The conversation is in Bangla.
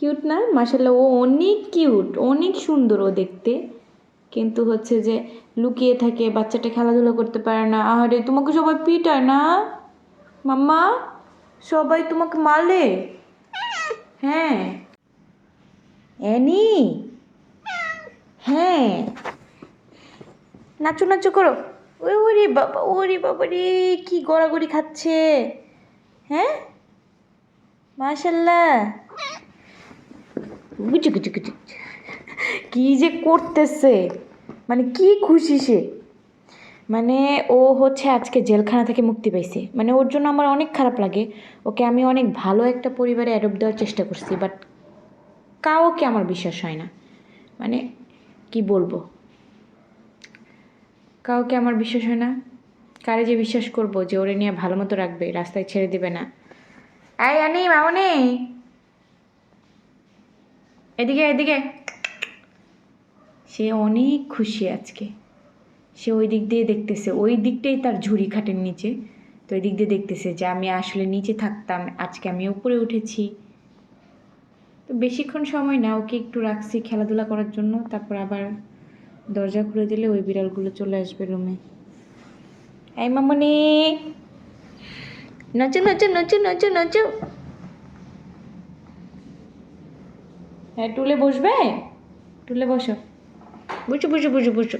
কিউট না? মাশাআল্লাহ, ও অনেক কিউট, অনেক সুন্দর ও দেখতে। কিন্তু হচ্ছে যে লুকিয়ে থাকে, বাচ্চাটা খেলাধুলা করতে পারে না। আহারে, তোমাকে সবাই পিটায় না মাম্মা? সবাই তোমাকে মারলে? হ্যাঁ। অ্যানি, হ্যাঁ, নাচো নাচো করো। ওরে বাবা, ওরে বাবা রে, কি গড়াগড়ি খাচ্ছে! হ্যাঁ, মাশাল্লাহ। গুচু গুচু গুচু, কি যে করতেছে, মানে কি খুশি সে! মানে ও হচ্ছে আজকে জেলখানা থেকে মুক্তি পাইছে, মানে ওর জন্য আমার অনেক খারাপ লাগে। ওকে আমি অনেক ভালো একটা পরিবারে অ্যাডপ্ট দেওয়ার চেষ্টা করছি, বাট কাউকে আমার বিশ্বাস হয় না। মানে কি বলবো, কাউকে আমার বিশ্বাস হয় না। কারে যে বিশ্বাস করবো যে ওরে নিয়ে ভালো মতো রাখবে, রাস্তায় ছেড়ে দিবে না? এই আনি মামনি, এদিকে এদিকে। সে অনেক খুশি আজকে। সে ওই দিক দিয়ে দেখতেছে, ওই দিকটাই তার ঝুড়ি খাটের নিচে। তো ওই দিক দিয়ে দেখতেছে যে আমি আসলে নিচে থাকতাম, আজকে আমি উপরে উঠেছি। তো বেশিক্ষণ সময় না, ওকে একটু রাখছি খেলাধুলা করার জন্য, তারপর আবার দরজা খুলে দিলে ওই বিড়ালগুলো চলে আসবে রুমে। এই মামনি, নাচো নাচো নাচো নাচো নাচো। হ্যাঁ, টুলে বসবে? টুলে বসো, বসো বসো বসো বসো।